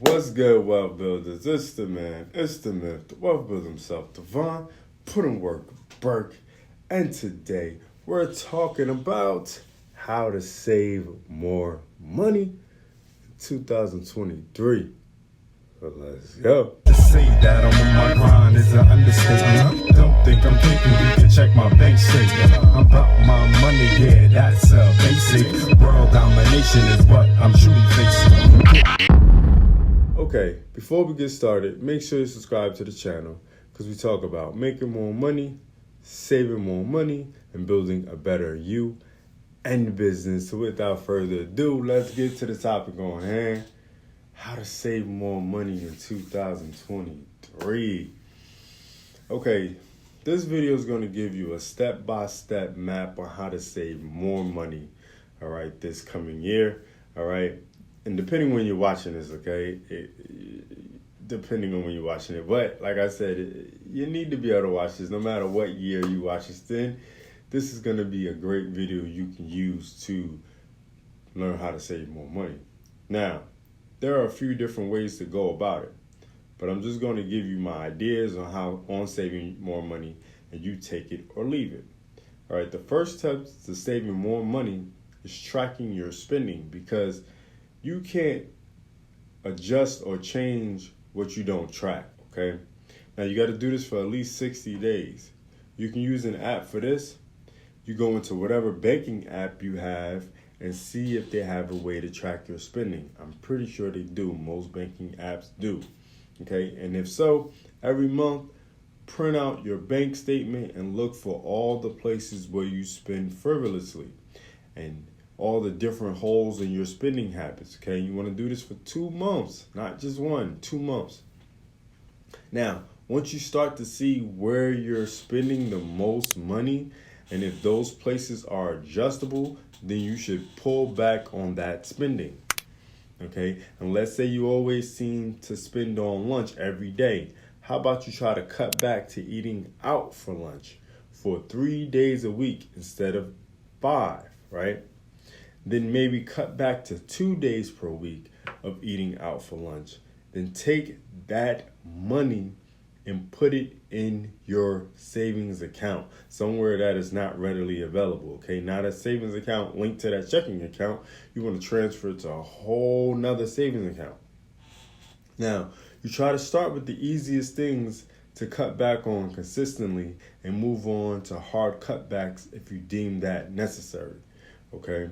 What's good, wealth builders? It's the man, it's the myth, the wealth builder himself, Devon, put in work, Burke, and today we're talking about how to save more money in 2023. So let's go. To say that I'm on my grind is an understatement. Don't think I'm thinking you can check my bank statement. I'm about my money, yeah, that's basic. World domination is what I'm truly facing. Okay, before we get started, make sure you subscribe to the channel because we talk about making more money, saving more money, and building a better you and business. So without further ado, let's get to the topic on hand. How to save more money in 2023. Okay, this video is going to give you a step-by-step map on how to save more money, all right, this coming year, all right? And depending when you're watching this, okay, depending on when you're watching it. But like I said, you need to be able to watch this no matter what year you watch this in. This is going to be a great video you can use to learn how to save more money. Now, there are a few different ways to go about it, but I'm just going to give you my ideas on saving more money, and you take it or leave it. All right, the first step to saving more money is tracking your spending, because you can't adjust or change what you don't track, okay? Now, you got to do this for at least 60 days. You can use an app for this. You go into whatever banking app you have and see if they have a way to track your spending. I'm pretty sure they do. Most banking apps do, okay? And if so, every month, print out your bank statement and look for all the places where you spend frivolously and all the different holes in your spending habits, okay? You want to do this for 2 months, not just 1, 2 months. Now, once you start to see where you're spending the most money, and if those places are adjustable, then you should pull back on that spending, okay? And let's say you always seem to spend on lunch every day. How about you try to cut back to eating out for lunch for 3 days a week instead of 5, right? Then maybe cut back to 2 days per week of eating out for lunch. Then take that money and put it in your savings account, somewhere that is not readily available, okay? Not a savings account linked to that checking account. You want to transfer it to a whole nother savings account. Now, you try to start with the easiest things to cut back on consistently and move on to hard cutbacks if you deem that necessary, okay?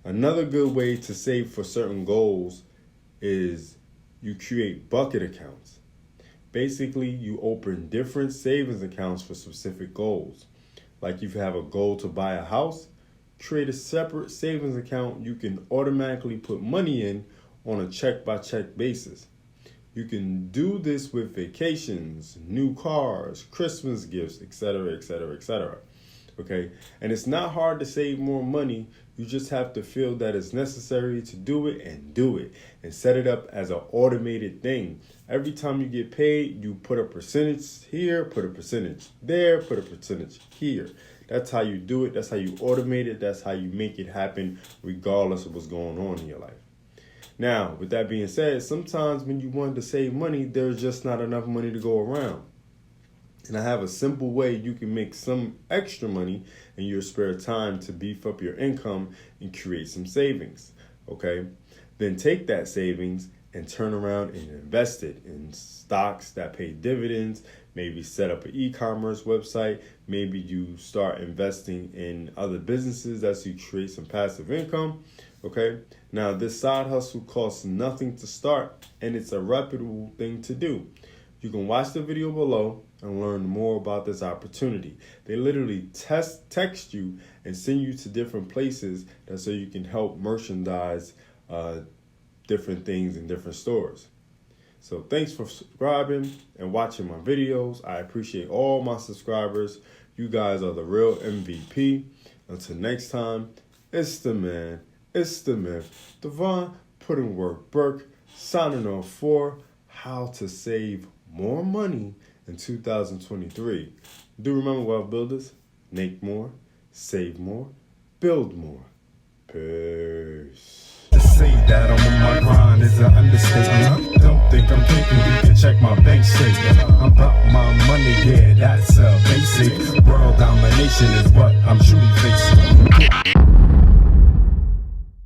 Another good way to save for certain goals is you create bucket accounts. Basically, you open different savings accounts for specific goals. Like if you have a goal to buy a house, create a separate savings account you can automatically put money in on a check-by-check basis. You can do this with vacations, new cars, Christmas gifts, etc., etc., etc. Okay, and it's not hard to save more money. You just have to feel that it's necessary to do it and set it up as an automated thing. Every time you get paid, you put a percentage here, put a percentage there, put a percentage here. That's how you do it. That's how you automate it. That's how you make it happen regardless of what's going on in your life. Now, with that being said, sometimes when you want to save money, there's just not enough money to go around. And I have a simple way you can make some extra money in your spare time to beef up your income and create some savings, okay? Then take that savings and turn around and invest it in stocks that pay dividends. Maybe set up an e-commerce website. Maybe you start investing in other businesses as you create some passive income, okay? Now, this side hustle costs nothing to start, and it's a reputable thing to do. You can watch the video below and learn more about this opportunity. They literally text you and send you to different places so you can help merchandise different things in different stores. So thanks for subscribing and watching my videos. I appreciate all my subscribers. You guys are the real MVP. Until next time, it's the man, it's the myth, Devon, put in work, Burke, signing off for how to save more money in 2023. Do remember, wealth builders, make more, save more, build more. Peace. To say that I'm on my grind is an understatement. think I'm thinking, you can check my bank statement. I'm about my money, yeah, that's basic. World domination is what I'm truly